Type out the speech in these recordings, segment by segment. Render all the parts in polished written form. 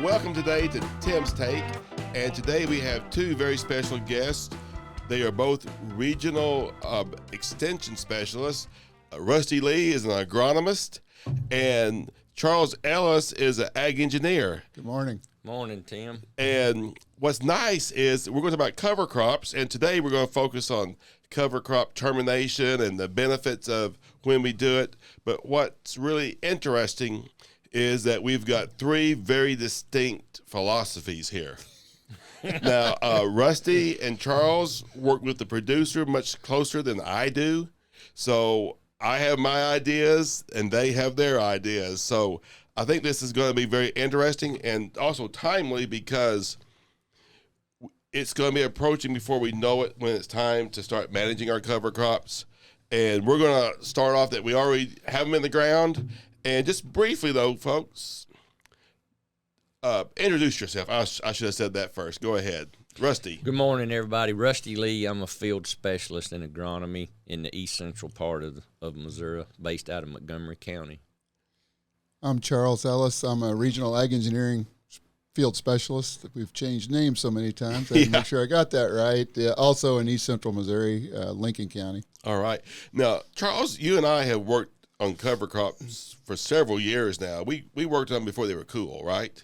welcome today to Tim's Take. And today we have two very special guests. They are both regional extension specialists. Rusty Lee is an agronomist, and Charles Ellis is an ag engineer. Good morning. Morning, Tim. And what's nice is we're going to talk about cover crops, and today we're going to focus on cover crop termination and the benefits of when we do it. But what's really interesting is that we've got three very distinct philosophies here. Now, Rusty and Charles work with the producer much closer than I do. So I have my ideas and they have their ideas. So I think this is going to be very interesting and also timely because it's going to be approaching before we know it when it's time to start managing our cover crops. And we're going to start off that we already have them in the ground. And just briefly, though, folks, introduce yourself. I should have said that first. Go ahead. Rusty. Good morning, everybody. Rusty Lee. I'm a field specialist in agronomy in the east central part of Missouri, based out of Montgomery County. I'm Charles Ellis. I'm a regional ag engineering field specialist. We've changed names so many times. I had to make sure I got that right. Also in east central Missouri, Lincoln County. All right. Now, Charles, you and I have worked on cover crops for several years now. We worked on them before they were cool, right?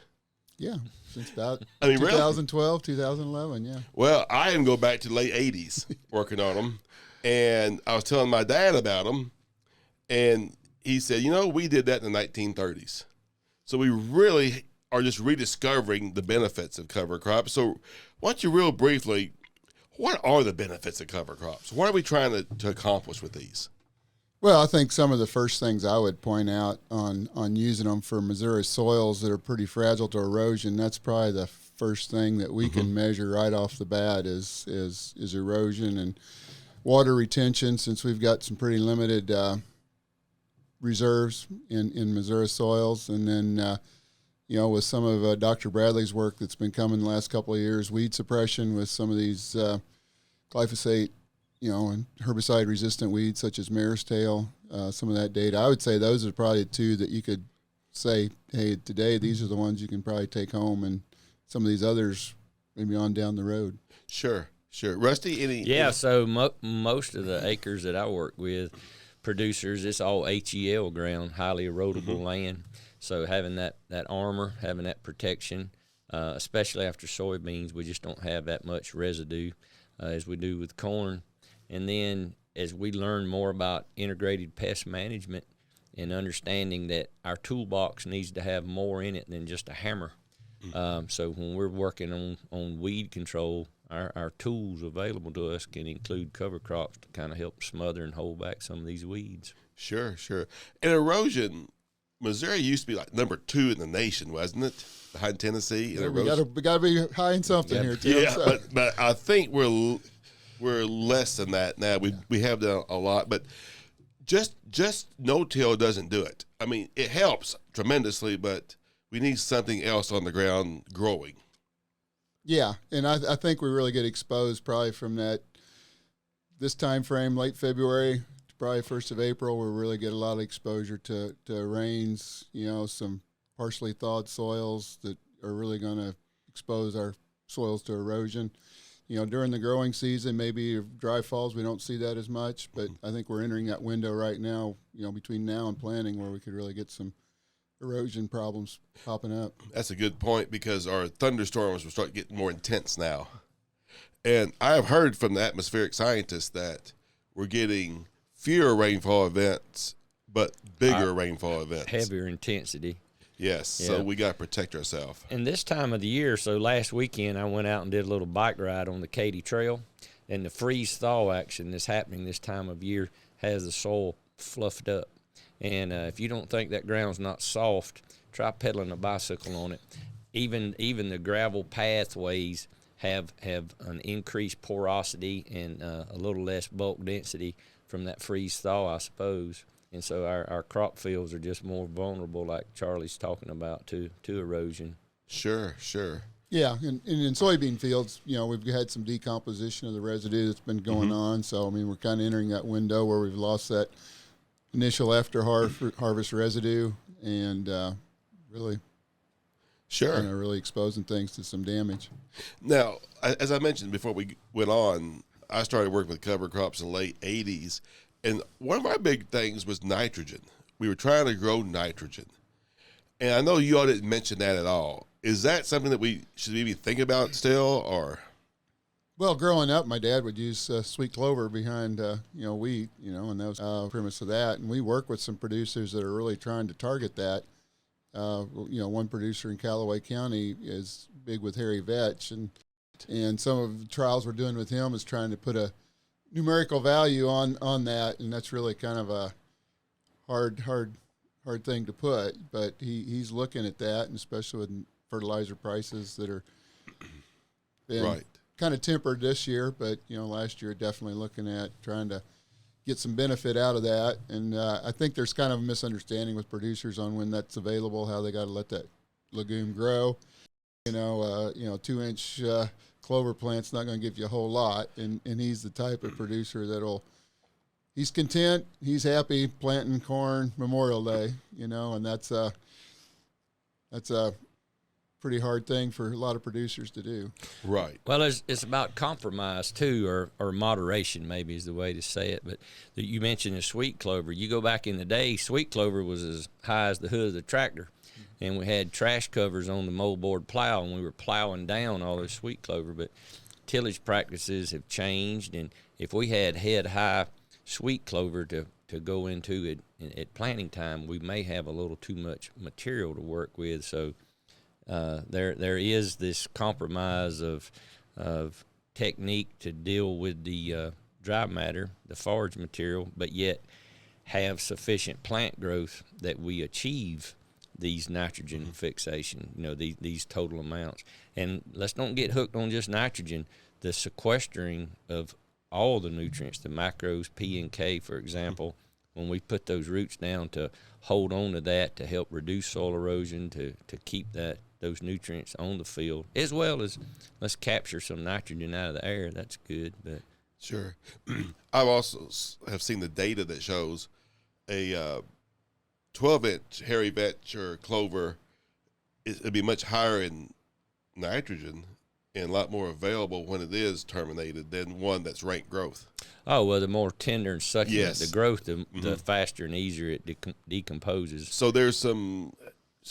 Yeah, since about really? 2012, 2011, yeah. Well, I even go back to the late 80s working on them. And I was telling my dad about them, and he said, we did that in the 1930s. So we really are just rediscovering the benefits of cover crops. So why don't you real briefly, what are the benefits of cover crops? What are we trying to accomplish with these? Well, I think some of the first things I would point out on using them for Missouri soils that are pretty fragile to erosion, that's probably the first thing that we can measure right off the bat is erosion and water retention, since we've got some pretty limited reserves in Missouri soils. And then, with some of Dr. Bradley's work that's been coming the last couple of years, weed suppression with some of these glyphosate, and herbicide-resistant weeds such as mare's tail, some of that data. I would say those are probably the two that you could say, hey, today these are the ones you can probably take home, and some of these others maybe on down the road. Sure. Rusty, any? So most of the acres that I work with, producers, it's all HEL ground, highly erodible land. So having that armor, having that protection, especially after soybeans, we just don't have that much residue as we do with corn. And then as we learn more about integrated pest management and understanding that our toolbox needs to have more in it than just a hammer. So when we're working on weed control, our tools available to us can include cover crops to kind of help smother and hold back some of these weeds. Sure. And erosion, Missouri used to be like number 2 in the nation, wasn't it? Behind Tennessee. Yeah, we got to be high in something here, too. Yeah, so. but I think we're less than that now. We have done a lot, but just no-till doesn't do it. I mean, it helps tremendously, but we need something else on the ground growing. Yeah, and I think we really get exposed probably from this time frame, late February to probably 1st of April, we really get a lot of exposure to rains, some partially thawed soils that are really going to expose our soils to erosion. During the growing season, maybe dry falls, we don't see that as much, but I think we're entering that window right now, between now and planting, where we could really get some erosion problems popping up. That's a good point, because our thunderstorms will start getting more intense now. And I have heard from the atmospheric scientists that we're getting fewer rainfall events, but bigger rainfall events. Heavier intensity. Yes, yeah. So we got to protect ourselves. And this time of the year, so last weekend I went out and did a little bike ride on the Katy Trail, and the freeze-thaw action that's happening this time of year has the soil fluffed up. And if you don't think that ground's not soft, try pedaling a bicycle on it. Even the gravel pathways have an increased porosity and a little less bulk density from that freeze-thaw, I suppose. And so our crop fields are just more vulnerable, like Charlie's talking about, to erosion. Sure. Yeah, and in soybean fields, we've had some decomposition of the residue that's been going on. So, we're kind of entering that window where we've lost that initial after harvest residue, and really Sure. really exposing things to some damage. Now, as I mentioned before we went on, I started working with cover crops in the late 80s, and one of our big things was nitrogen. We were trying to grow nitrogen. And I know you all didn't mention that at all. Is that something that we should maybe think about still, or? Well, growing up, my dad would use sweet clover behind, wheat, and that was the premise of that. And we work with some producers that are really trying to target that. One producer in Callaway County is big with hairy vetch, and some of the trials we're doing with him is trying to put a numerical value on that, and that's really kind of a hard thing to put. But he's looking at that, and especially with fertilizer prices that are been Right. kind of tempered this year, but last year definitely looking at trying to get some benefit out of that. And I think there's kind of a misunderstanding with producers on when that's available, how they got to let that legume grow. 2-inch clover plant's not going to give you a whole lot, and he's the type of producer he's content, he's happy planting corn Memorial Day, and that's a pretty hard thing for a lot of producers to do. Right. Well, it's about compromise too, or moderation maybe is the way to say it. But you mentioned the sweet clover. You go back in the day, sweet clover was as high as the hood of the tractor, and we had trash covers on the moldboard plow, and we were plowing down all this sweet clover. But tillage practices have changed, and if we had head-high sweet clover to go into it at planting time, we may have a little too much material to work with. So there is this compromise of technique to deal with the dry matter, the forage material, but yet have sufficient plant growth that we achieve these nitrogen fixation, these total amounts. And let's don't get hooked on just nitrogen. The sequestering of all the nutrients, the macros, P and K, for example, when we put those roots down to hold on to that, to help reduce soil erosion, to keep those nutrients on the field, as well as let's capture some nitrogen out of the air. That's good. But Sure. I've also have seen the data that shows a 12-inch hairy vetch or clover, it'd be much higher in nitrogen and a lot more available when it is terminated than one that's rank growth. oh well, the more tender and succulent Yes. the growth, the faster and easier it decomposes. So there's some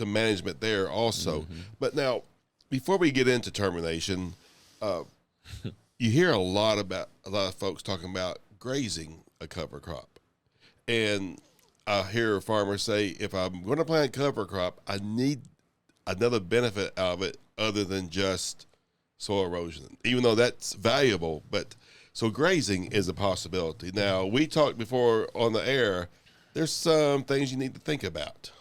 management there also. But now, before we get into termination, you hear a lot of folks talking about grazing a cover crop, and I hear farmers say, if I'm going to plant cover crop, I need another benefit out of it other than just soil erosion, even though that's valuable. But so grazing is a possibility. Now, we talked before on the air, there's some things you need to think about.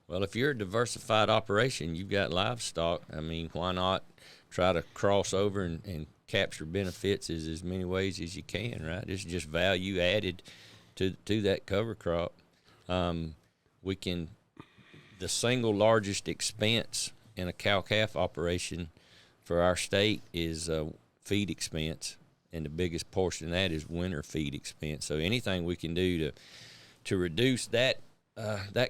Well, if you're a diversified operation, you've got livestock, I mean, why not try to cross over and capture benefits as many ways as you can, right? It's just value added to that cover crop. The single largest expense in a cow-calf operation for our state is feed expense, and the biggest portion of that is winter feed expense. So anything we can do to reduce that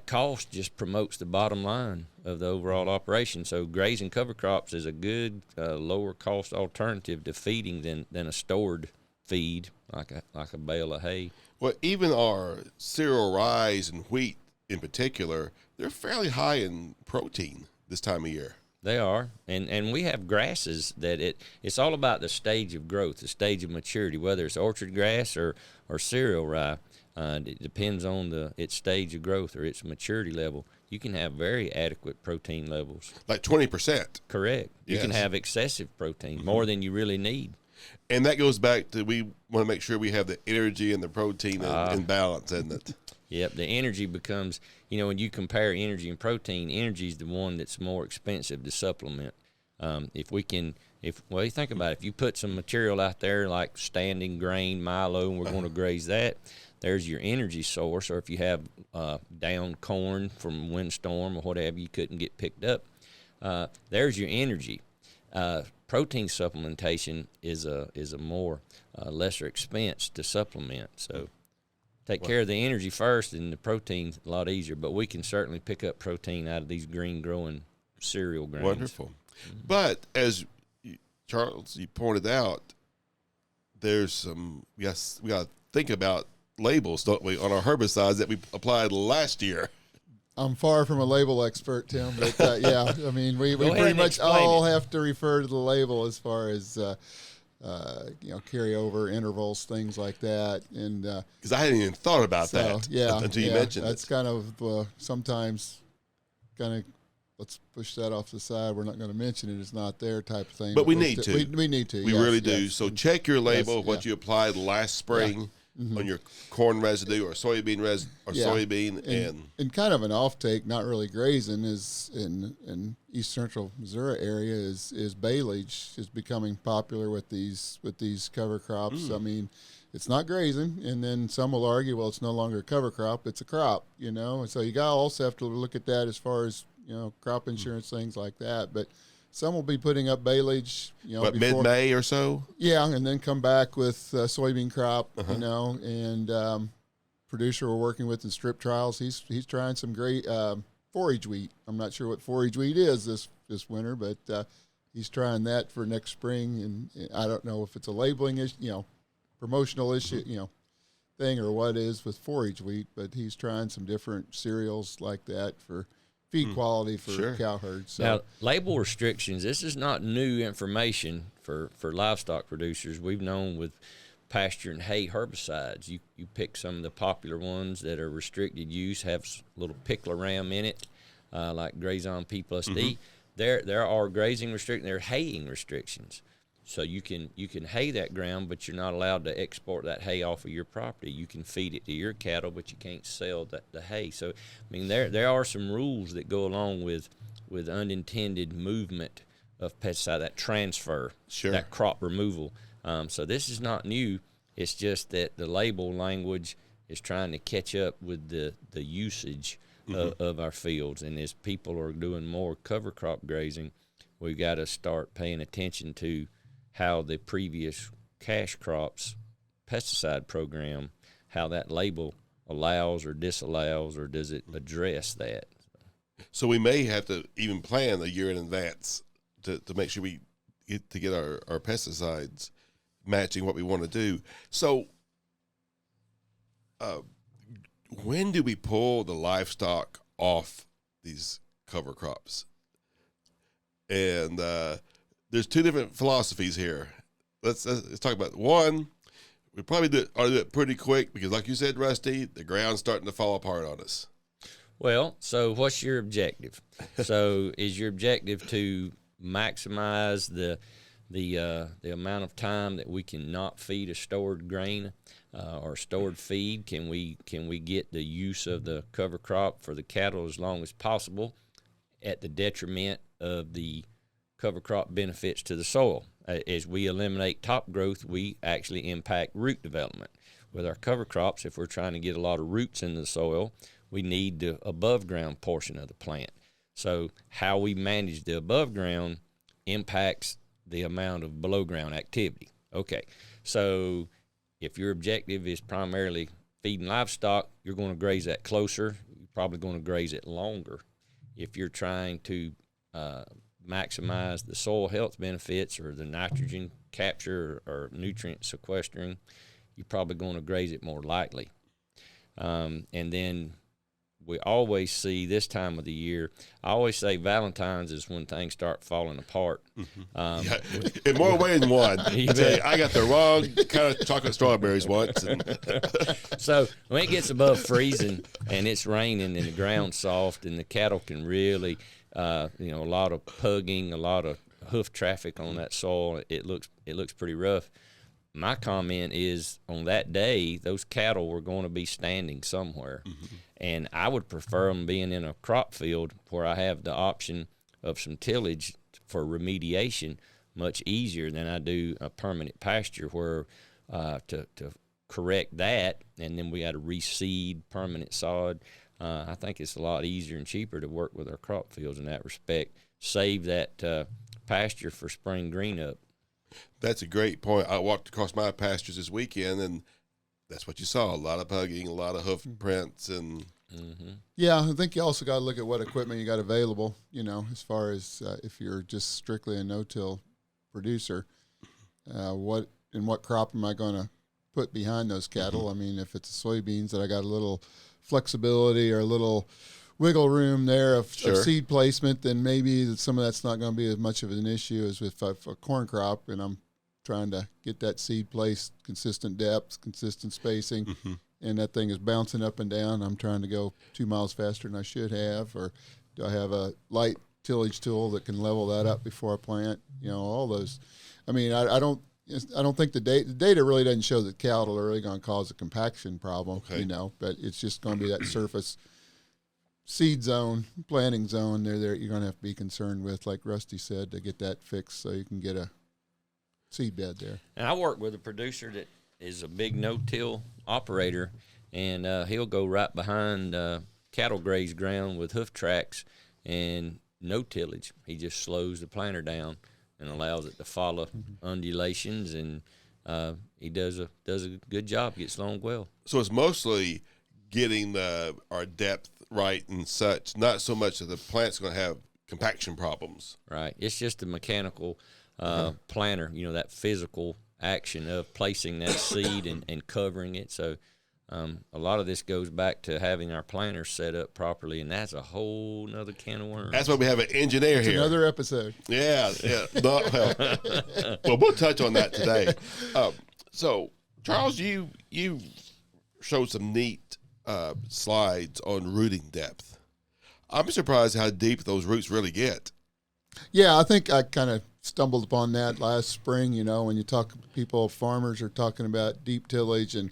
cost just promotes the bottom line of the overall operation. So grazing cover crops is a good lower cost alternative to feeding than a stored feed like a bale of hay. Well, even our cereal, rye, and wheat in particular, they're fairly high in protein this time of year. They are, and we have grasses that it's all about the stage of growth, the stage of maturity, whether it's orchard grass or cereal rye. It depends on its stage of growth or its maturity level. You can have very adequate protein levels. Like 20%. Correct. You can Yes. have excessive protein, more than you really need. And that goes back to, we want to make sure we have the energy and the protein in balance, isn't it? Yep, the energy becomes, when you compare energy and protein, energy is the one that's more expensive to supplement. You think about it, if you put some material out there like standing grain, milo, and we're going to graze that, there's your energy source. Or if you have down corn from windstorm or whatever you couldn't get picked up, there's your energy. Protein supplementation is a more lesser expense to supplement. So take care of the energy first, and the protein's a lot easier. But we can certainly pick up protein out of these green growing cereal grains. Wonderful. But as Charles, you pointed out, there's some, yes, we got to think about labels, don't we, on our herbicides that we applied last year. I'm far from a label expert, Tim, but yeah, I mean, we Go ahead pretty and much explain all it. have to refer to the label as far as carryover intervals, things like that, and Because I hadn't even thought about so that until you mentioned that's it. kind of sometimes kind of let's push that off the side. We're not going to mention it; it's not there type of thing. But we need to. We need to. We yes, really do. yes. So check your label of what yes. you applied last spring on your corn residue or soybean soybean and kind of an off take, not really grazing, is in east central Missouri area is baleage is becoming popular with these cover crops. I mean, it's not grazing, and then some will argue, well, it's no longer a cover crop, it's a crop, and so you got also have to look at that as far as crop insurance, things like that. But some will be putting up baleage, what, before, mid-May or so? yeah, and then come back with soybean crop, and producer we're working with in strip trials, he's trying some great forage wheat. I'm not sure what forage wheat is this winter, but he's trying that for next spring, and I don't know if it's a labeling issue, promotional issue, thing or what is with forage wheat, but he's trying some different cereals like that for feed quality for Sure. cow herds. So. Now, label restrictions, this is not new information for livestock producers. We've known with pasture and hay herbicides, you pick some of the popular ones that are restricted use, have a little picloram in it, like Grazon P plus D. There are grazing restrictions, there are haying restrictions. So you can hay that ground, but you're not allowed to export that hay off of your property. You can feed it to your cattle, but you can't sell the hay. So, I mean, there are some rules that go along with unintended movement of pesticide, that transfer, Sure. that crop removal. So this is not new. It's just that the label language is trying to catch up with the usage of our fields. And as people are doing more cover crop grazing, we've got to start paying attention to how the previous cash crops pesticide program, how that label allows or disallows, or does it address that? So we may have to even plan a year in advance to make sure we get our pesticides matching what we want to do. So when do we pull the livestock off these cover crops? And there's two different philosophies here. Let's talk about one. We probably ought to do it pretty quick because, like you said, Rusty, the ground's starting to fall apart on us. Well, so what's your objective? So is your objective to maximize the amount of time that we can not feed a stored grain or stored feed? Can we get the use of the cover crop for the cattle as long as possible at the detriment of the cover crop benefits to the soil? As we eliminate top growth, we actually impact root development. With our cover crops, if we're trying to get a lot of roots into the soil, we need the above ground portion of the plant. So how we manage the above ground impacts the amount of below ground activity. Okay, so if your objective is primarily feeding livestock, you're going to graze that closer. You're probably going to graze it longer. If you're trying to maximize the soil health benefits or the nitrogen capture or nutrient sequestering, you're probably going to graze it more lightly. And then we always see this time of the year, I always say Valentine's is when things start falling apart. In more ways than one. I tell you, I got the wrong kind of chocolate strawberries once. So when it gets above freezing and it's raining and the ground's soft and the cattle can really, a lot of pugging, a lot of hoof traffic on that soil, it looks pretty rough. My comment is on that day, those cattle were going to be standing somewhere. And I would prefer them being in a crop field where I have the option of some tillage for remediation much easier than I do a permanent pasture where to correct that, and then we got to reseed permanent sod. I think it's a lot easier and cheaper to work with our crop fields in that respect. Save that pasture for spring green up. That's a great point. I walked across my pastures this weekend, and that's what you saw. A lot of hugging, a lot of hoof prints, and Yeah, I think you also got to look at what equipment you got available. As far as if you're just strictly a no-till producer, what crop am I going to put behind those cattle? I mean, if it's soybeans, that I got a little flexibility or a little wiggle room there of seed placement, then maybe some of that's not going to be as much of an issue as with a corn crop, and I'm trying to get that seed placed, consistent depth, consistent spacing, and that thing is bouncing up and down. I'm trying to go 2 miles faster than I should have, or do I have a light tillage tool that can level that up before I plant? All those. I mean, I don't think the data really doesn't show that cattle are really going to cause a compaction problem, but it's just going to be that surface seed zone, planting zone there you're going to have to be concerned with, like Rusty said, to get that fixed so you can get a seed bed there. And I work with a producer that is a big no-till operator, and he'll go right behind cattle graze ground with hoof tracks and no tillage. He just slows the planter down and allows it to follow undulations, and he does a good job, gets along well. So it's mostly getting our depth right and such, not so much that the plant's going to have compaction problems. Right. It's just a mechanical planter, that physical action of placing that seed and covering it. So a lot of this goes back to having our planters set up properly, and that's a whole nother can of worms. That's why we have an engineer here. Another episode. Yeah. Well, we'll touch on that today. So, Charles, you showed some neat slides on rooting depth. I'm surprised how deep those roots really get. Yeah, I think I kind of stumbled upon that last spring. When you talk, farmers are talking about deep tillage and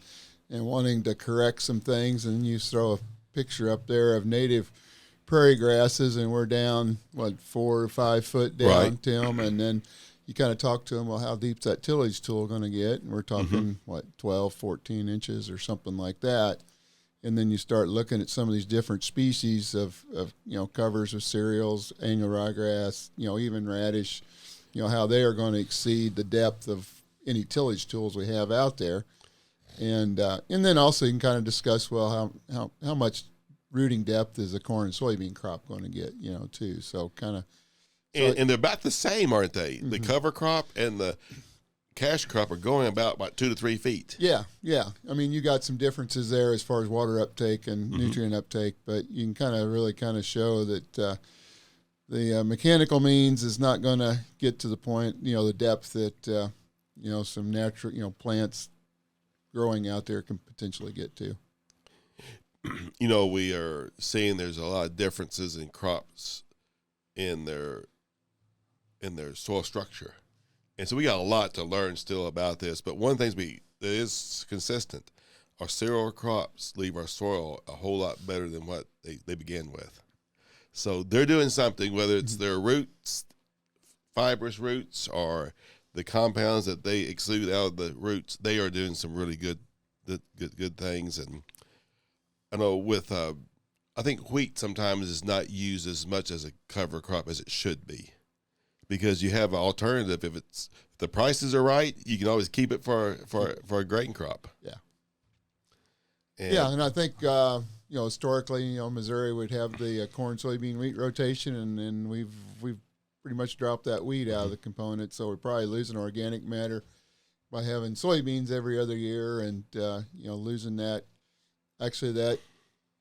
wanting to correct some things, and you throw a picture up there of native prairie grasses, and we're down 4 or 5 foot down, right, Tim, and then you kind of talk to them, well, how deep's that tillage tool going to get? And we're talking 12, 14 inches or something like that. And then you start looking at some of these different species of covers of cereals, annual ryegrass, even radish, how they are going to exceed the depth of any tillage tools we have out there. And then also you can kind of discuss, well, how much rooting depth is a corn and soybean crop going to get, too. So kind of. And they're about the same, aren't they? The cover crop and the cash crop are going about 2 to 3 feet. Yeah. I mean, you got some differences there as far as water uptake and nutrient uptake, but you can really show that the mechanical means is not going to get to the point, the depth that, some natural, plants growing out there can potentially get to. We are seeing there's a lot of differences in crops in their soil structure. And so we got a lot to learn still about this. But one of the things that is consistent, our cereal crops leave our soil a whole lot better than what they began with. So they're doing something, whether it's their roots, fibrous roots, or the compounds that they exude out of the roots, they are doing some really good things. And I know with I think wheat sometimes is not used as much as a cover crop as it should be, because you have an alternative. If the prices are right, you can always keep it for a grain crop. Yeah. And I think historically, Missouri would have the corn, soybean, wheat rotation, and we've pretty much dropped that wheat out of the component. So we're probably losing organic matter by having soybeans every other year, and losing that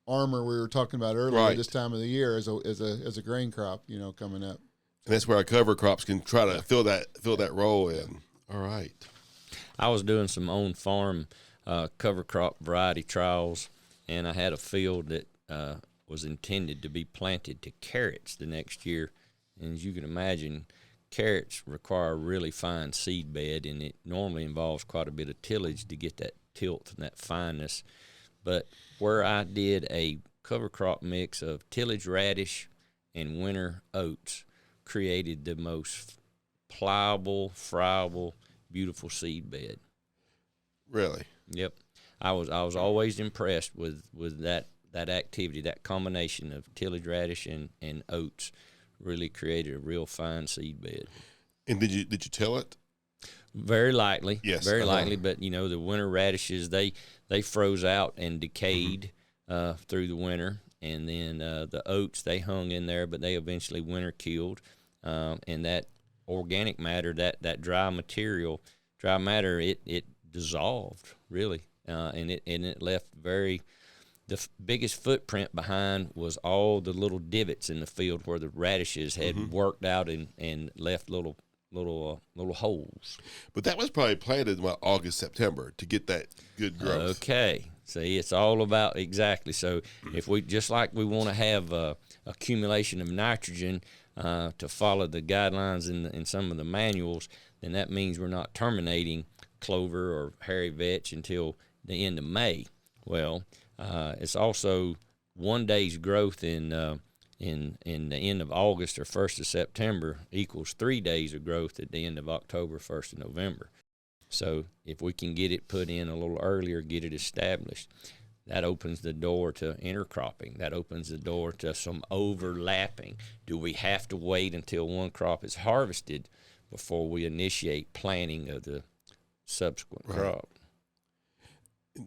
armor we were talking about earlier, right, this time of the year as a grain crop, coming up. And that's where our cover crops can try to fill that role in. All right. I was doing some on-farm cover crop variety trials, and I had a field that was intended to be planted to carrots the next year. And as you can imagine, carrots require a really fine seed bed, and it normally involves quite a bit of tillage to get that tilt and that fineness. But where I did a cover crop mix of tillage radish and winter oats, created the most pliable, friable, beautiful seed bed. Really? Yep. I was always impressed with that activity, that combination of tillage radish and oats really created a real fine seed bed. And did you till it? Very likely. Yes, Very likely. But, you know, the winter radishes, they froze out and decayed through the winter. And then the oats, they hung in there, but they eventually winter killed. And that organic matter, that dry matter, it dissolved, really. And it left the biggest footprint behind was all the little divots in the field where the radishes had worked out and left little holes. But that was probably planted in August, September to get that good growth. Okay. See, it's all about exactly. So if we just like we want to have accumulation of nitrogen to follow the guidelines in some of the manuals, then that means we're not terminating clover or hairy vetch until the end of May. Well, it's also 1 day's growth in the end of August or 1st of September equals 3 days of growth at the end of October, 1st of November. So if we can get it put in a little earlier, get it established, that opens the door to intercropping. That opens the door to some overlapping. Do we have to wait until one crop is harvested before we initiate planting of the subsequent crop?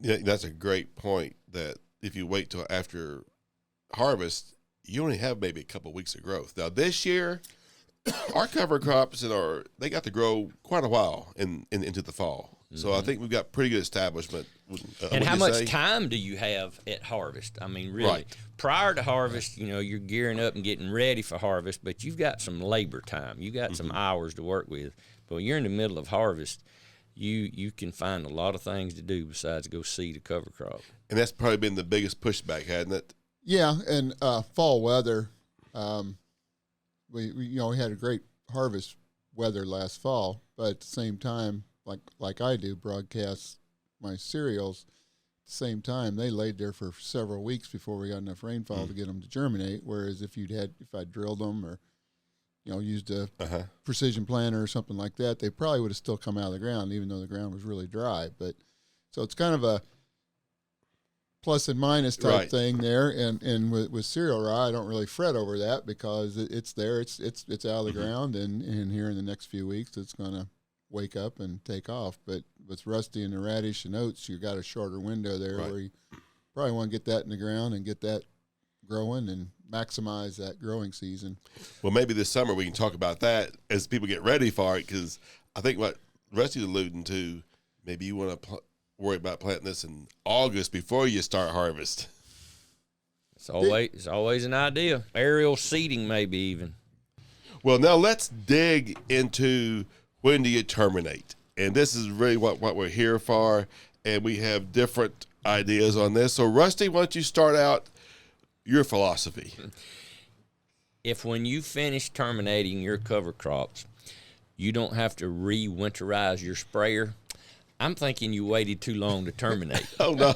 Yeah, that's a great point, that if you wait till after harvest, you only have maybe a couple of weeks of growth. Now, this year, our cover crops they got to grow quite a while into the fall. So I think we've got pretty good establishment. And how much time do you have at harvest? I mean, really, Right. Prior to harvest, you know, you're gearing up and getting ready for harvest, but you've got some labor time. You got some hours to work with. But when you're in the middle of harvest, you can find a lot of things to do besides go seed a cover crop. And that's probably been the biggest pushback, hadn't it? Yeah, and fall weather. We had a great harvest weather last fall, but at the same time, like I do, broadcast my cereals. At the same time, they laid there for several weeks before we got enough rainfall to get them to germinate. Whereas if I drilled them or used a precision planter or something like that, they probably would have still come out of the ground, even though the ground was really dry. But so it's kind of a plus and minus type thing there, and with cereal rye, I don't really fret over that because it's there, it's out of the ground, and here in the next few weeks, it's going to wake up and take off. But with Rusty and the radish and oats, you got a shorter window there where you probably want to get that in the ground and get that growing and maximize that growing season. Well, maybe this summer we can talk about that as people get ready for it, because I think what Rusty's alluding to, maybe you want to worry about planting this in August before you start harvest. It's always an idea. Aerial seeding, maybe even. Well, now let's dig into when do you terminate, and this is really what we're here for, and we have different ideas on this. So, Rusty, why don't you start out your philosophy? If when you finish terminating your cover crops, you don't have to re-winterize your sprayer, I'm thinking you waited too long to terminate. Oh, no.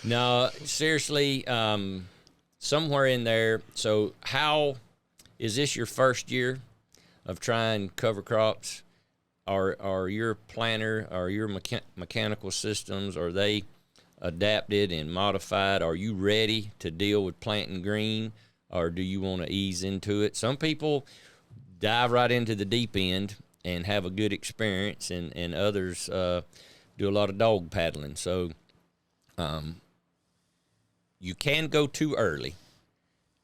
No, seriously, somewhere in there. So how is this your first year of trying cover crops? Are your planter or your mechanical systems, are they adapted and modified? Are you ready to deal with planting green, or do you want to ease into it? Some people dive right into the deep end and have a good experience, and others do a lot of dog paddling. So you can go too early.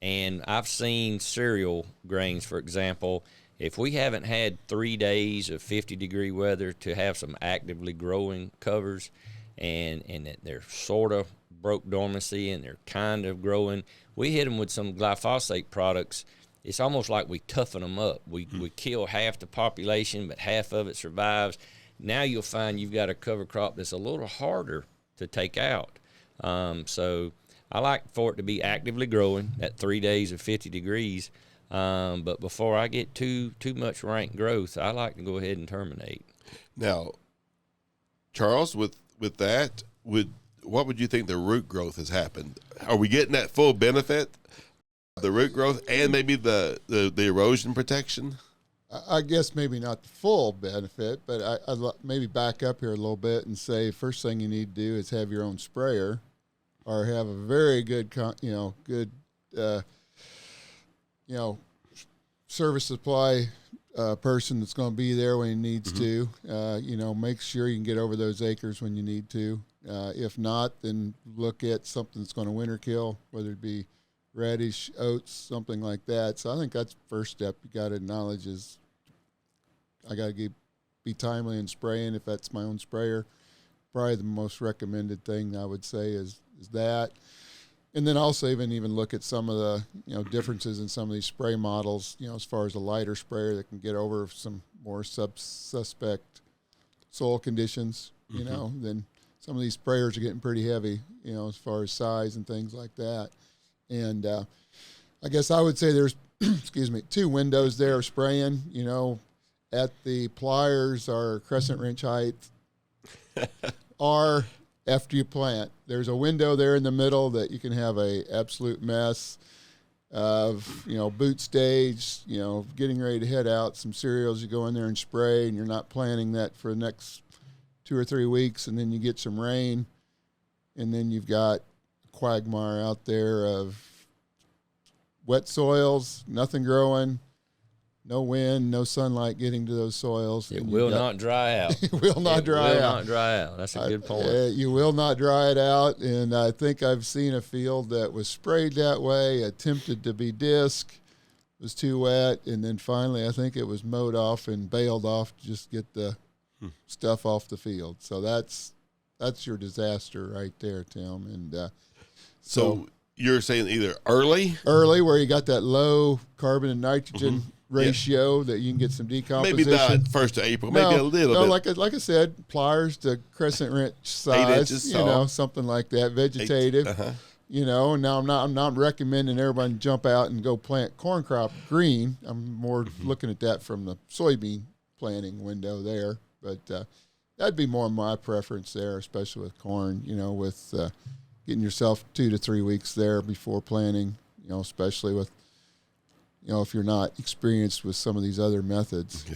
And I've seen cereal grains, for example, if we haven't had 3 days of 50-degree weather to have some actively growing covers, and they're sort of broke dormancy and they're kind of growing, we hit them with some glyphosate products. It's almost like we toughen them up. We kill half the population, but half of it survives. Now you'll find you've got a cover crop that's a little harder to take out. So I like for it to be actively growing at 3 days of 50 degrees. But before I get too much rank growth, I like to go ahead and terminate. Now, Charles, with that, what would you think the root growth has happened? Are we getting that full benefit? The root growth and maybe the erosion protection? I guess maybe not the full benefit, but I'd maybe back up here a little bit and say first thing you need to do is have your own sprayer, or have a very good, service supply person that's going to be there when he needs to. Make sure you can get over those acres when you need to. If not, then look at something that's going to winter kill, whether it be radish, oats, something like that. So I think that's the first step you got to acknowledge is I got to be timely in spraying if that's my own sprayer. Probably the most recommended thing I would say is that. And then also even look at some of the differences in some of these spray models, as far as a lighter sprayer that can get over some more suspect soil conditions, then some of these sprayers are getting pretty heavy, as far as size and things like that. And I guess I would say there's, excuse me, 2 windows there of spraying, at the pliers or crescent wrench height or after you plant. There's a window there in the middle that you can have a absolute mess of, boot stage, getting ready to head out, some cereals, you go in there and spray, and you're not planting that for the next 2 or 3 weeks, and then you get some rain, and then you've got a quagmire out there of wet soils, nothing growing, no wind, no sunlight getting to those soils. It will not dry out. It will not dry out. It will not dry out. That's a good point. You will not dry it out, and I think I've seen a field that was sprayed that way, attempted to be disc, was too wet, and then finally I think it was mowed off and baled off to just get the stuff off the field. So that's your disaster right there, Tim. And so you're saying either early where you got that low carbon and nitrogen ratio that you can get some decomposition. Maybe not 1st of April, maybe a little bit. Like I said, pliers to crescent wrench size, 8 inches something like that, vegetative. And now I'm not recommending everybody jump out and go plant corn crop green. I'm more looking at that from the soybean planting window there. But that'd be more my preference there, especially with corn, with getting yourself 2 to 3 weeks there before planting, especially with, if you're not experienced with some of these other methods,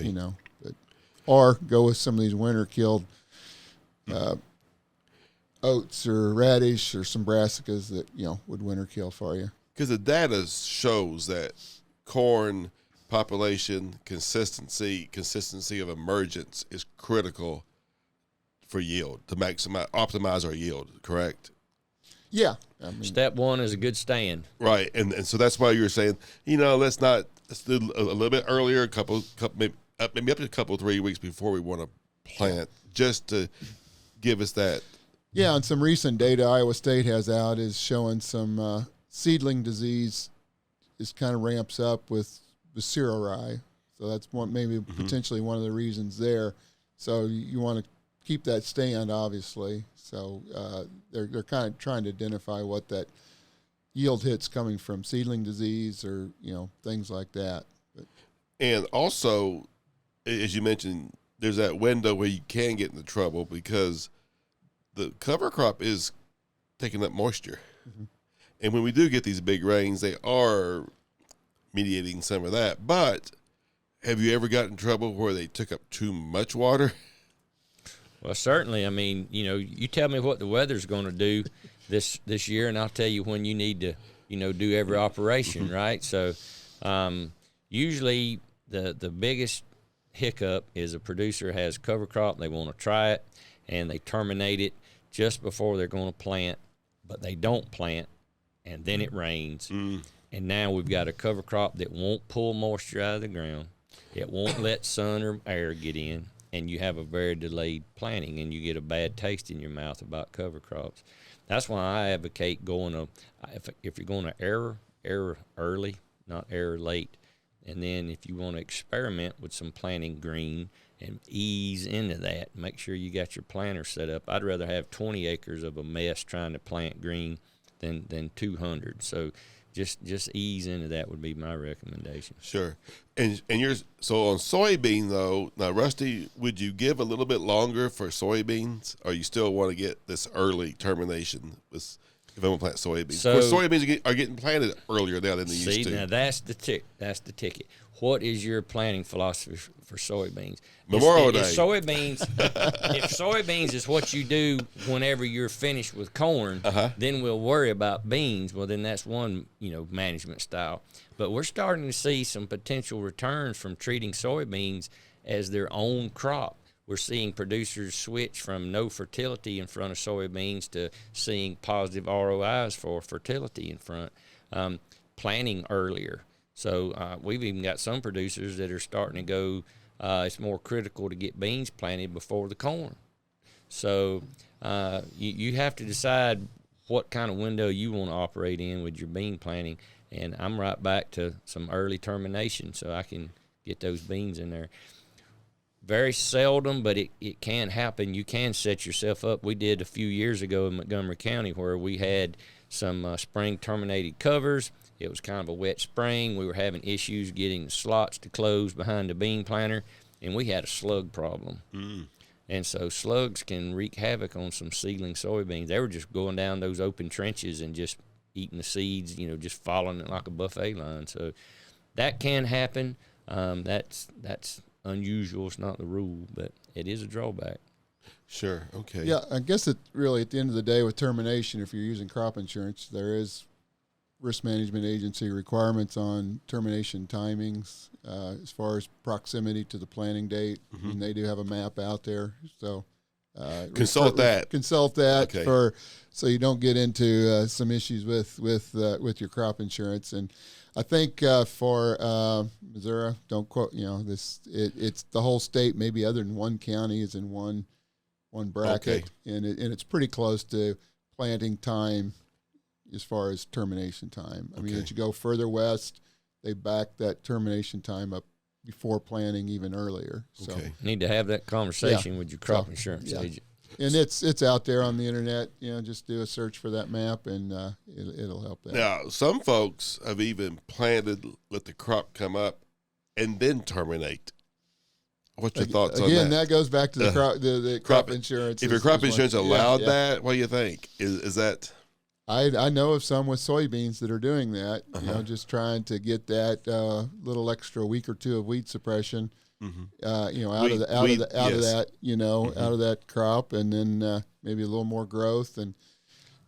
or go with some of these winter killed oats or radish or some brassicas that, would winter kill for you. Because the data shows that corn population consistency of emergence is critical for yield to optimize our yield, correct? Yeah. Step 1 is a good stand. Right. And so that's why you were saying, let's do a little bit earlier, maybe up to a couple 3 weeks before we want to plant, just to give us that. Yeah, and some recent data Iowa State has out is showing some seedling disease is kind of ramps up with cereal rye. So that's potentially one of the reasons there. So you want to keep that stand, obviously. So they're kind of trying to identify what that yield hit's coming from, seedling disease or things like that. And also, as you mentioned, there's that window where you can get into trouble because the cover crop is taking up moisture. And when we do get these big rains, they are mediating some of that. But have you ever gotten in trouble where they took up too much water? Well, certainly. I mean, you tell me what the weather's going to do this year, and I'll tell you when you need to, do every operation, right? So usually the biggest hiccup is a producer has cover crop, they want to try it, and they terminate it just before they're going to plant, but they don't plant, and then it rains. And now we've got a cover crop that won't pull moisture out of the ground. It won't let sun or air get in. And you have a very delayed planting, and you get a bad taste in your mouth about cover crops. That's why I advocate if you're going to err early, not err late. And then if you want to experiment with some planting green and ease into that, make sure you got your planter set up. I'd rather have 20 acres of a mess trying to plant green than 200. So just ease into that would be my recommendation. Sure. And so on soybean though, now Rusty, would you give a little bit longer for soybeans, or you still want to get this early termination with if I'm going to plant soybeans. So- Of course, soybeans are getting planted earlier now than they See, used to. now that's the ticket. What is your planting philosophy for soybeans? Memorial If Day. if soybeans is what you do whenever you're finished with corn, then we'll worry about beans. Well, then that's one management style. But we're starting to see some potential returns from treating soybeans as their own crop. We're seeing producers switch from no fertility in front of soybeans to seeing positive ROIs for fertility in front, planting earlier. So we've even got some producers that are starting to go, it's more critical to get beans planted before the corn. So you have to decide what kind of window you want to operate in with your bean planting. And I'm right back to some early termination so I can get those beans in there. Very seldom, but it can happen. You can set yourself up. We did a few years ago in Montgomery County where we had some spring terminated covers. It was kind of a wet spring. We were having issues getting the slots to close behind the bean planter, and we had a slug problem. And so slugs can wreak havoc on some seedling soybeans. They were just going down those open trenches and just eating the seeds, just following it like a buffet line. So that can happen. That's unusual. It's not the rule, but it is a drawback. Sure. Okay. Yeah, I guess it really, at the end of the day, with termination, if you're using crop insurance, there is risk management agency requirements on termination timings as far as proximity to the planting date. And they do have a map out there. So Consult that. Consult that Okay. so you don't get into some issues with your crop insurance. And I think for Missouri, don't quote this. It's the whole state. Maybe other than one county is in one bracket, and it's pretty close to planting time as far as termination time. I mean, as you go further west, they back that termination time up before planting even earlier. So. Okay. Need to have that conversation with your crop insurance agent. And it's out there on the internet. Just do a search for that map, and it'll help that. Now, some folks have even planted, let the crop come up, and then terminate. What's your thoughts on that? Again, that goes back to the crop insurance. If your crop insurance allowed yeah. that, what do you think? Is that? I know of some with soybeans that are doing that. Just trying to get that little extra week or two of weed suppression. Out of that crop, and then maybe a little more growth, and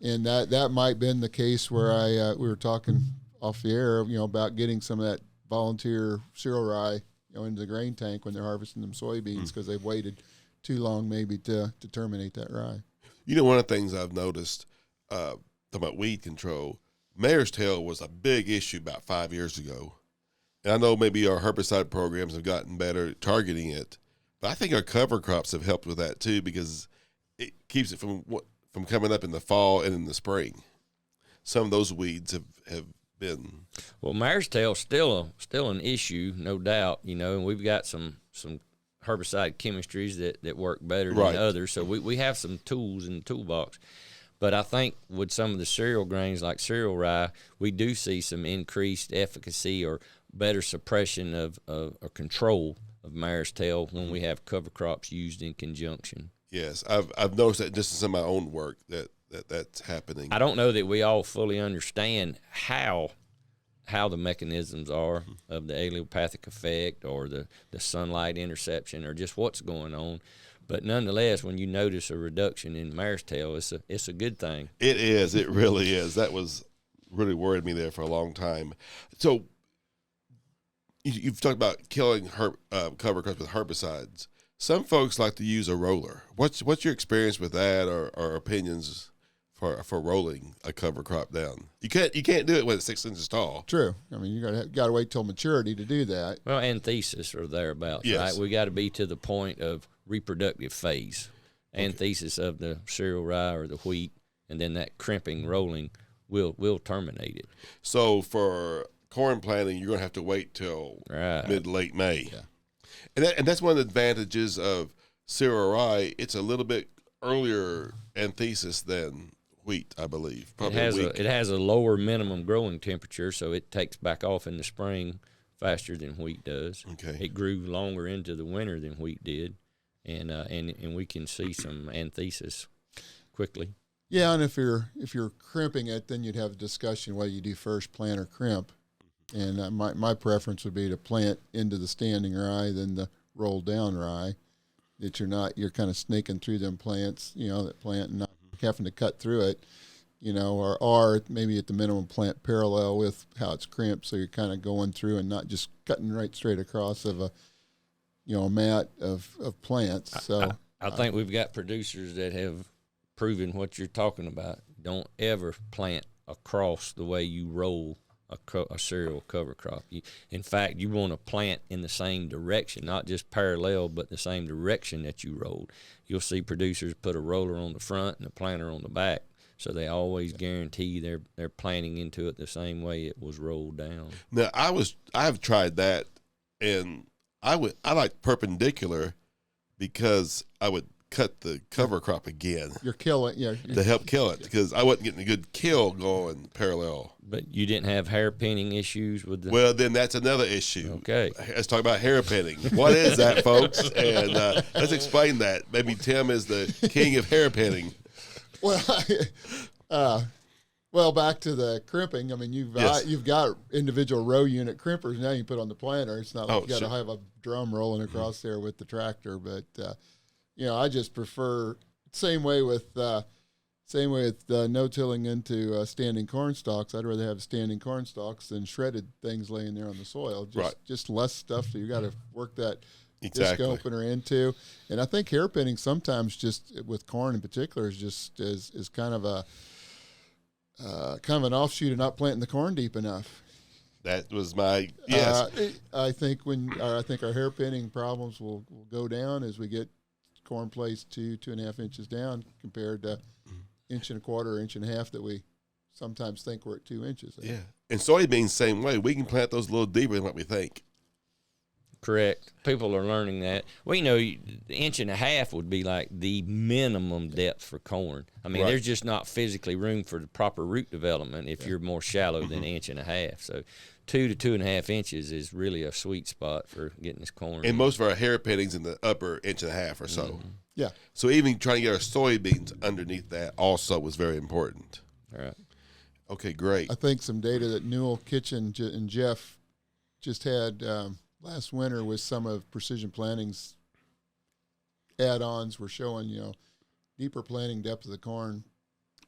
that might have been the case where we were talking off the air, about getting some of that volunteer cereal rye, into the grain tank when they're harvesting them soybeans because they've waited too long maybe to terminate that rye. One of the things I've noticed, talking about weed control, mare's tail was a big issue about 5 years ago. And I know maybe our herbicide programs have gotten better at targeting it, but I think our cover crops have helped with that too because it keeps it from coming up in the fall and in the spring. Some of those weeds have been. Well, mare's tail still an issue, no doubt. And we've got some herbicide chemistries that work better than others. So we have some tools in the toolbox. But I think with some of the cereal grains like cereal rye, we do see some increased efficacy or better suppression of or control of mare's tail when we have cover crops used in conjunction. Yes, I've noticed that just in some of my own work that's happening. I don't know that we all fully understand how the mechanisms are of the allelopathic effect or the sunlight interception or just what's going on. But nonetheless, when you notice a reduction in mare's tail, it's a good thing. It is. It really is. That was really worried me there for a long time. So you've talked about killing cover crops with herbicides. Some folks like to use a roller. What's your experience with that, or opinions for rolling a cover crop down? You can't do it when it's 6 inches tall. True. I mean, you got to wait till maturity to do that. Well, anthesis or thereabouts, yes. Right? We got to be to the point of reproductive phase, anthesis of the cereal rye or the wheat, and then that crimping rolling will terminate it. So for corn planting, you're going to have to wait till mid-late May. Yeah. And that's one of the advantages of cereal rye. It's a little bit earlier anthesis than wheat, I believe. Probably it has a lower minimum growing temperature, so it takes back off in the spring faster than wheat does. Okay. It grew longer into the winter than wheat did, and we can see some anthesis quickly. Yeah, and if you're crimping it, then you'd have a discussion whether you do first plant or crimp. And my preference would be to plant into the standing rye than the roll down rye. That you're kind of snaking through them plants, that plant and not having to cut through it, or maybe at the minimum plant parallel with how it's crimped, so you're kind of going through and not just cutting right straight across of a mat of plants. So I think we've got producers that have proven what you're talking about. Don't ever plant across the way you roll a cereal cover crop. In fact, you want to plant in the same direction, not just parallel, but the same direction that you rolled. You'll see producers put a roller on the front and a planter on the back, so they always guarantee they're planting into it the same way it was rolled down. Now, I've tried that, and I like perpendicular because I would cut the cover crop again. You're killing, to help kill it, because I wasn't getting a good kill going parallel. But you didn't have hairpinning issues with the... Well, then that's another issue. Okay. Let's talk about hairpinning. What is that, folks? And let's explain that. Maybe Tim is the king of hairpinning. Well, back to the crimping. I mean, you've got individual row unit crimpers now. You put on the planter. It's not like you got to have a drum rolling across there with the tractor. But I just prefer same way with no-tilling into standing corn stalks. I'd rather have standing corn stalks than shredded things laying there on the soil. Just less stuff that you got to work that disc opener into. And I think hairpinning sometimes, just with corn in particular, is kind of an offshoot of not planting the corn deep enough. That was my yes. I think our hairpinning problems will go down as we get corn placed 2.5 inches down compared to inch and a quarter, inch and a half that we sometimes think we're at 2 inches. Yeah, and soybeans same way. We can plant those a little deeper than what we think. Correct. People are learning that. We know the inch and a half would be like the minimum depth for corn. I mean, there's just not physically room for the proper root development if you're more shallow than an inch and a half. So 2 to 2.5 inches is really a sweet spot for getting this corn. And most of our hairpinnings in the upper inch and a half or so. Mm-hmm. Yeah. So even trying to get our soybeans underneath that also was very important. All right. Okay, great. I think some data that Newell Kitchen and Jeff just had last winter with some of Precision Planning's add-ons were showing, deeper planting depth of the corn,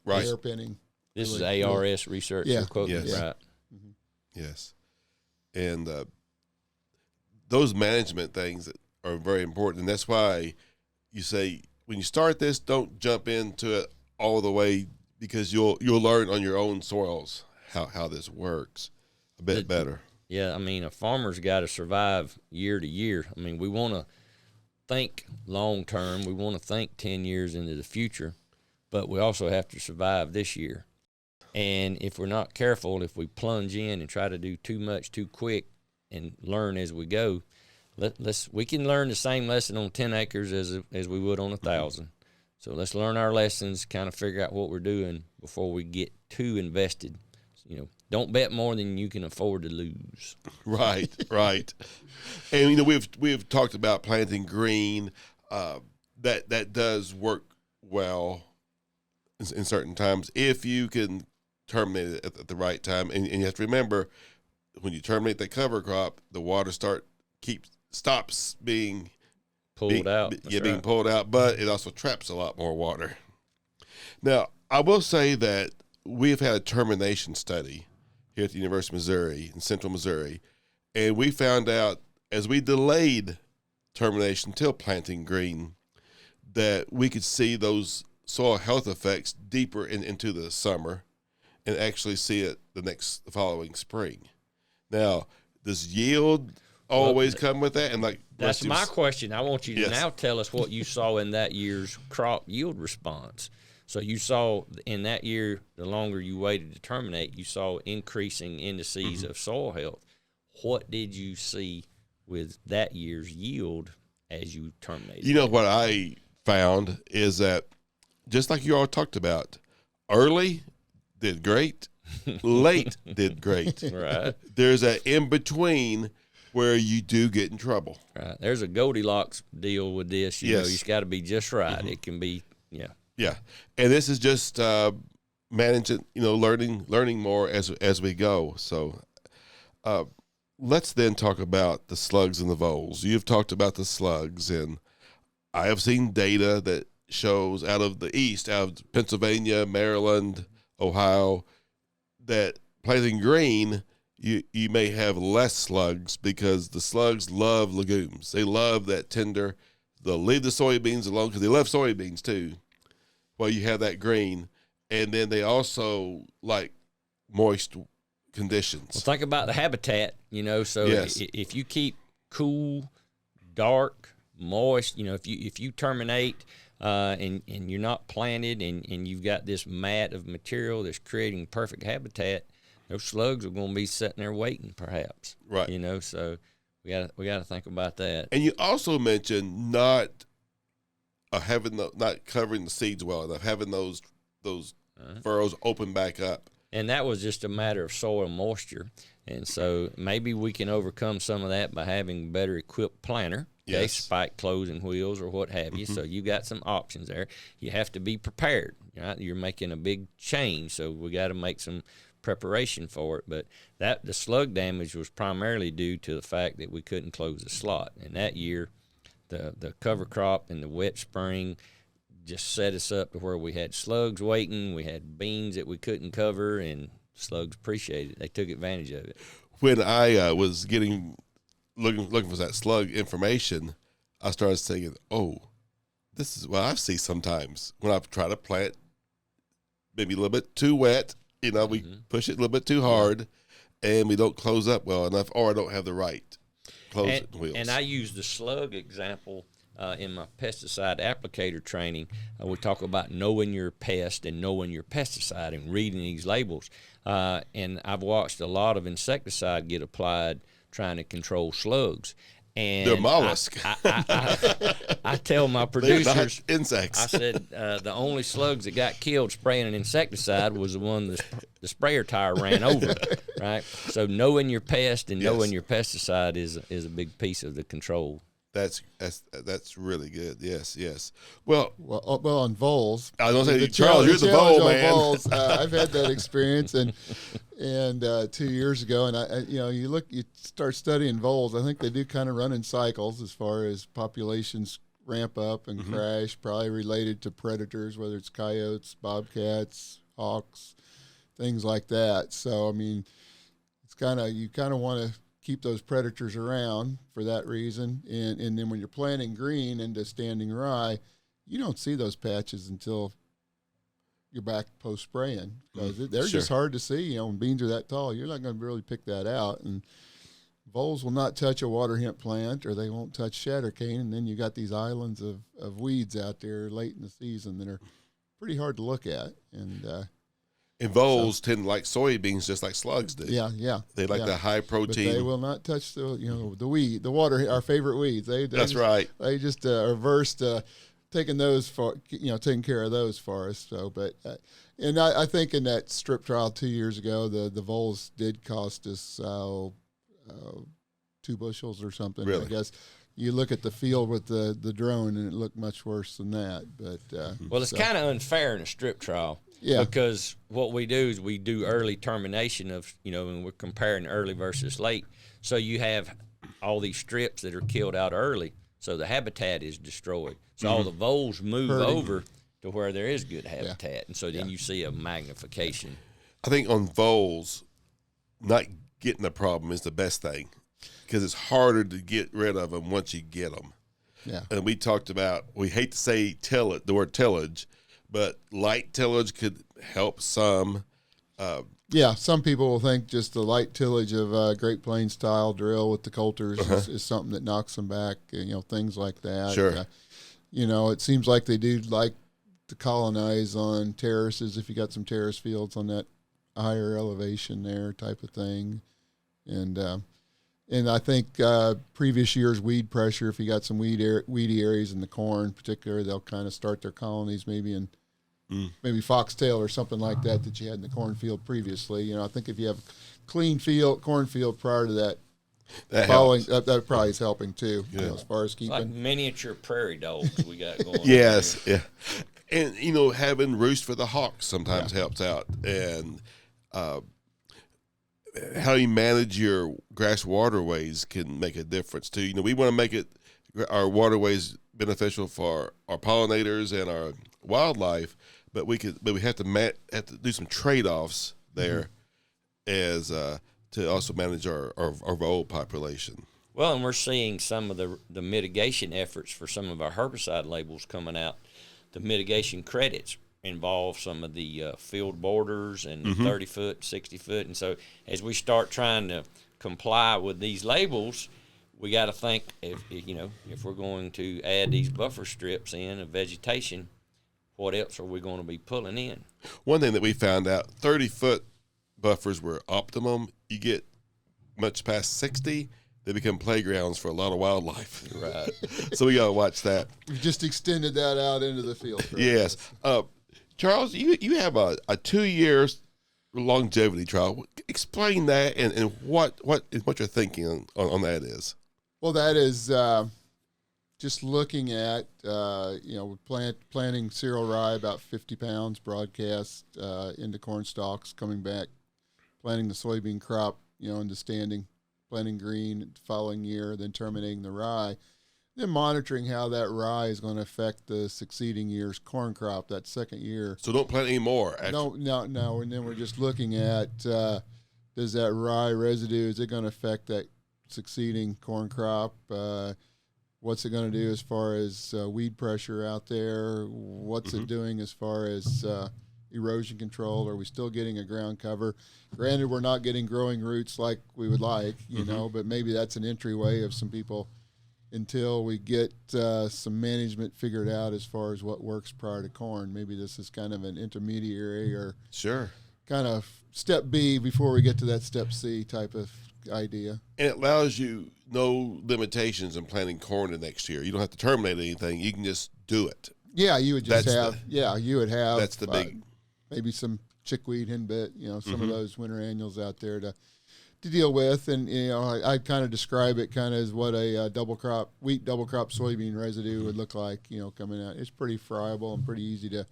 hairpinning. This is ARS research. Yeah. You're quoting, Yes. right? Mm-hmm. Yes. And those management things are very important. And that's why you say, when you start this, don't jump into it all the way, because you'll learn on your own soils how this works a bit better. Yeah, I mean, a farmer's got to survive year to year. I mean, we want to think long term. We want to think 10 years into the future, but we also have to survive this year. And if we're not careful, if we plunge in and try to do too much too quick and learn as we go, we can learn the same lesson on 10 acres as we would on 1,000. So let's learn our lessons, kind of figure out what we're doing before we get too invested. Don't bet more than you can afford to lose. Right. And we've talked about planting green. That does work well in certain times if you can terminate it at the right time. And you have to remember, when you terminate the cover crop, the water stops being Pulled out. Being pulled out, but it also traps a lot more water. Now, I will say that we've had a termination study here at the University of Missouri in Central Missouri, and we found out as we delayed termination till planting green that we could see those soil health effects deeper into the summer and actually see it the following spring. Now, does yield always come with that? And that's my question. I want you to now tell us what you saw in that year's crop yield response. So you saw in that year, the longer you waited to terminate, you saw increasing indices of soil health. What did you see with that year's yield as you terminated? What I found is that, just like you all talked about, early did great, late did great. Right. There's an in-between where you do get in trouble. Right. There's a Goldilocks deal with this. You know, it's got to be just right. It can be, Yeah, and this is just managing, learning more as we go. So let's then talk about the slugs and the voles. You've talked about the slugs, and I have seen data that shows out of the east, out of Pennsylvania, Maryland, Ohio, that planting green, you may have less slugs because the slugs love legumes. They love that tender. They'll leave the soybeans alone because they love soybeans too. Well, you have that green, and then they also like moist conditions. Well, think about the habitat, so Yes. if you keep cool, dark, moist, if you terminate and you're not planted and you've got this mat of material that's creating perfect habitat, those slugs are going to be sitting there waiting, perhaps. Right. So we got to think about that. And you also mentioned not not covering the seeds well enough, having those furrows open back up. And that was just a matter of soil moisture. And so maybe we can overcome some of that by having better equipped planter, okay, Yes. spike closing wheels or what have you. So you got some options there. You have to be prepared. Right? You're making a big change, so we got to make some preparation for it. But the slug damage was primarily due to the fact that we couldn't close the slot. And that year, the cover crop and the wet spring just set us up to where we had slugs waiting, we had beans that we couldn't cover, and slugs appreciated it. They took advantage of it. When I was looking for that slug information, I started thinking, oh, this is what I see sometimes when I try to plant maybe a little bit too wet. We push it a little bit too hard, and we don't close up well enough, or I don't have the right closing wheels. And I use the slug example in my pesticide applicator training. We talk about knowing your pest and knowing your pesticide and reading these labels. And I've watched a lot of insecticide get applied trying to control slugs. And They're mollusks. I tell my They're not producers, insects. I said the only slugs that got killed spraying an insecticide was the one the sprayer tire ran over, right? So knowing your pest and knowing your pesticide is a big piece of the control. That's really good. Yes. Well, on voles. I was going to say, the Charles, you're the challenge vole on man. voles, I've had that experience, and 2 years ago, and you start studying voles. I think they do kind of run in cycles as far as populations ramp up and crash, probably related to predators, whether it's coyotes, bobcats, hawks, things like that. So I mean, you kind of want to keep those predators around for that reason. And then when you're planting green into standing rye, you don't see those patches until you're back post spraying, because they're just hard to see. When beans are that tall, you're not going to really pick that out. And voles will not touch a water hemp plant, or they won't touch shatter cane. And then you got these islands of weeds out there late in the season that are pretty hard to look at. And voles tend to like soybeans just like slugs do. Yeah. They like the high protein. But they will not touch the weed, the water, our favorite weeds. That's right. They just are versed taking those taking care of those for us. So, but and I think in that strip trial 2 years ago, the voles did cost us 2 bushels or something. Really? I guess you look at the field with the drone, and it looked much worse than that. But well, it's kind of unfair in a strip trial. Yeah. Because what we do is we do early termination of, when we're comparing early versus late. So you have all these strips that are killed out early, so the habitat is destroyed. So all the voles move over to where there is good habitat, and so then you see a magnification. I think on voles, not getting the problem is the best thing, because it's harder to get rid of them once you get them. Yeah. And we talked about, we hate to say the word tillage, but light tillage could help some. Some people will think just the light tillage of Great Plains style drill with the coulters is something that knocks them back, things like that. Sure. It seems like they do like to colonize on terraces if you got some terrace fields on that higher elevation there type of thing. And I think previous year's weed pressure, if you got some weedy areas in the corn in particular, they'll kind of start their colonies maybe in maybe foxtail or something like that you had in the cornfield previously. I think if you have clean cornfield prior to that, that probably is helping too, as far as keeping. It's like miniature prairie dogs we got going on Yes, here. yeah. And having roost for the hawks sometimes helps out, and how you manage your grass waterways can make a difference too. We want to make our waterways beneficial for our pollinators and our wildlife, but we have to do some trade-offs there as to also manage our vole population. Well, and we're seeing some of the mitigation efforts for some of our herbicide labels coming out. The mitigation credits involve some of the field borders and 30-foot, 60-foot. And so as we start trying to comply with these labels, we got to think if we're going to add these buffer strips in of vegetation, what else are we going to be pulling in? One thing that we found out, 30-foot buffers were optimum. You get much past 60, they become playgrounds for a lot of wildlife. Right. So we got to watch that. We've just extended that out into the field. Yes. Charles, you have a 2 years longevity trial. Explain that and what you're thinking on that is. Well, that is just looking at, planting cereal rye about 50 pounds broadcast into corn stalks, coming back, planting the soybean crop, into standing, planting green the following year, then terminating the rye, then monitoring how that rye is going to affect the succeeding year's corn crop that second year. So don't plant any more. No. And then we're just looking at, does that rye residue, is it going to affect that succeeding corn crop? What's it going to do as far as weed pressure out there? What's it doing as far as erosion control? Are we still getting a ground cover? Granted, we're not getting growing roots like we would like, but maybe that's an entryway of some people until we get some management figured out as far as what works prior to corn. Maybe this is kind of an intermediary or sure kind of step B before we get to that step C type of idea. And it allows you no limitations in planting corn the next year. You don't have to terminate anything. You can just do it. Yeah, you would just you would have. That's the big. Maybe some chickweed, henbit, some of those winter annuals out there to deal with. And, I kind of describe it kind of as what a wheat double crop soybean residue would look like, coming out. It's pretty friable and pretty easy to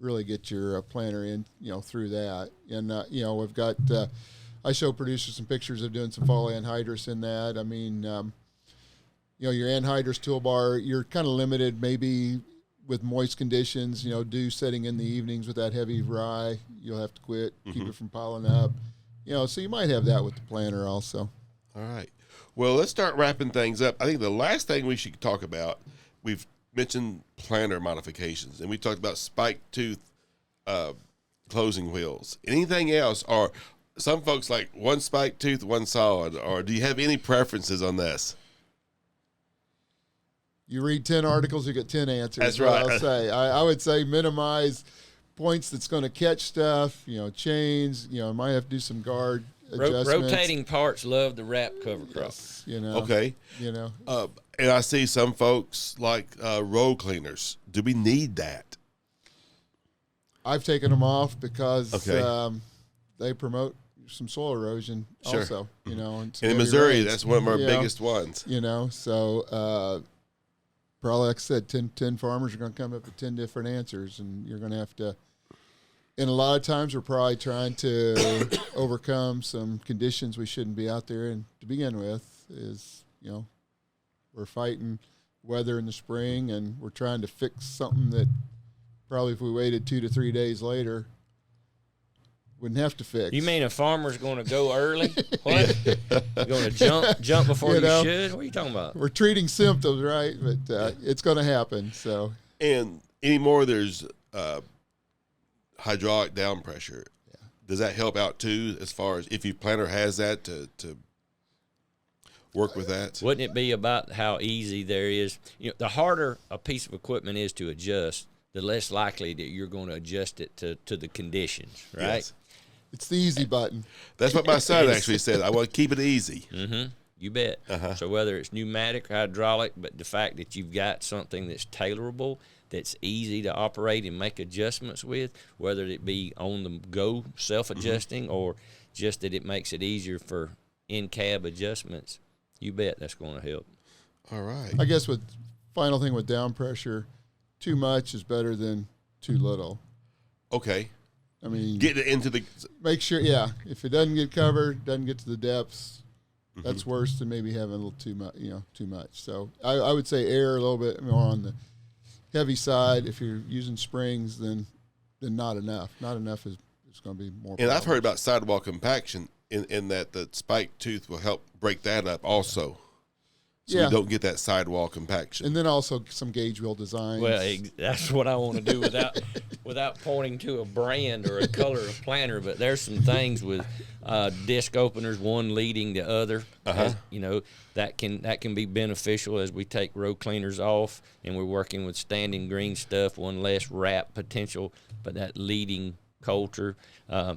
really get your planter in, through that. And, we've got, I show producers some pictures of doing some fall anhydrous in that. I mean, your anhydrous toolbar, you're kind of limited maybe with moist conditions, dew setting in the evenings with that heavy rye. You'll have to quit, keep it from piling up. So you might have that with the planter also. All right. Well, let's start wrapping things up. I think the last thing we should talk about, we've mentioned planter modifications, and we talked about spike tooth closing wheels. Anything else? Or some folks like one spike tooth, one solid, or do you have any preferences on this? You read 10 articles, you get 10 answers. That's right. I'll say. I would say minimize points that's going to catch stuff, chains, might have to do some guard adjustments. Rotating parts love the wrap cover crop. Yes, Okay. And I see some folks like road cleaners. Do we need that? I've taken them off because they promote some soil erosion also, And in Missouri, that's one of our biggest ones. So probably, like I said, 10 farmers are going to come up with 10 different answers, and you're going to have to, and a lot of times we're probably trying to overcome some conditions we shouldn't be out there. And to begin with is, we're fighting weather in the spring, and we're trying to fix something that probably if we waited 2 to 3 days later, wouldn't have to fix. You mean a farmer's going to go early? What? You're going to jump before you should? What are you talking about? We're treating symptoms, right? But it's going to happen. So. And anymore, there's hydraulic down pressure. Yeah. Does that help out too, as far as if your planter has that to work with that? Wouldn't it be about how easy there is? The harder a piece of equipment is to adjust, the less likely that you're going to adjust it to the conditions, right? Yes. It's the easy button. That's what my son actually said. I want to keep it easy. Mm-hmm. You bet. So whether it's pneumatic or hydraulic, but the fact that you've got something that's tailorable, that's easy to operate and make adjustments with, whether it be on the go self-adjusting or just that it makes it easier for in-cab adjustments, you bet that's going to help. All right. I guess final thing with down pressure, too much is better than too little. Okay. I mean, Getting it into the make sure, if it doesn't get covered, doesn't get to the depths, that's worse than maybe having a little too much, too much. So I would say err a little bit more on the heavy side. If you're using springs, then not enough. Not enough is going to be more. And I've heard about sidewall compaction in that the spike tooth will help break that up also. So you don't get that sidewall compaction. And then also some gauge wheel designs. Well, that's what I want to do without pointing to a brand or a color of planter. But there's some things with disc openers, one leading the other. As, that can be beneficial as we take row cleaners off and we're working with standing green stuff. One less wrap potential, but that leading coulter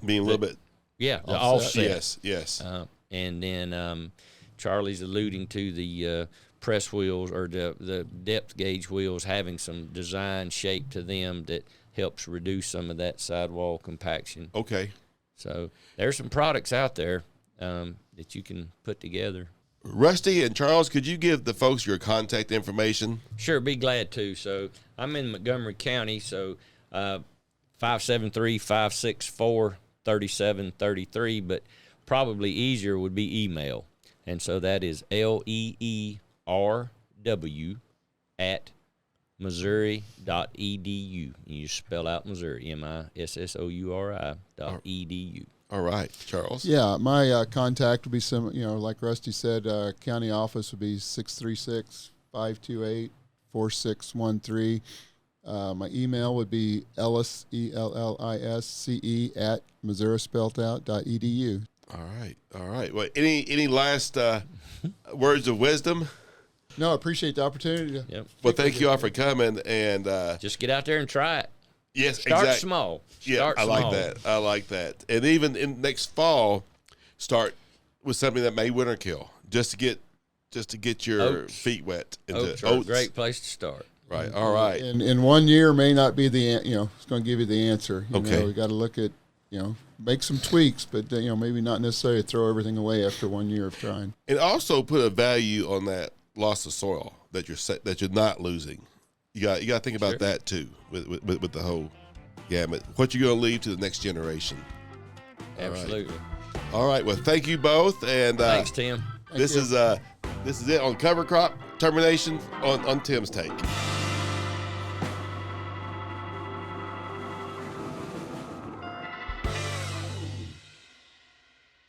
being a little bit. Yeah, the offset. Yes. And then Charlie's alluding to the press wheels or the depth gauge wheels having some design shape to them that helps reduce some of that sidewall compaction. Okay. So there's some products out there that you can put together. Rusty and Charles, could you give the folks your contact information? Sure, be glad to. So I'm in Montgomery County, so 573-564-3733, but probably easier would be email. And so that is leerw@missouri.edu. You spell out Missouri, MISSOURI.edu. All right, Charles. Yeah, my contact would be like Rusty said, county office would be 636-528-4613. My email would be Ellis, ELLISCE @missourispelledout.edu. All right. Well, any last words of wisdom? No, I appreciate the opportunity. Well, thank you all for coming. And just get out there and try it. yes, Start exactly. small. Yeah, Start I small. like that. And even in next fall, start with something that may winter kill, just to get your Oats. feet wet. Oats are a great place to start. Right. All right. And in 1 year may not be it's going to give you the answer. Okay. We got to look at, make some tweaks, but maybe not necessarily throw everything away after 1 year of trying. And also put a value on that loss of soil that you're not losing. You got to think about that too with the whole gamut. What you're going to leave to the next generation. Absolutely. All right. Well, thank you both. And Thanks, Tim. This is it on cover crop termination on Tim's Take.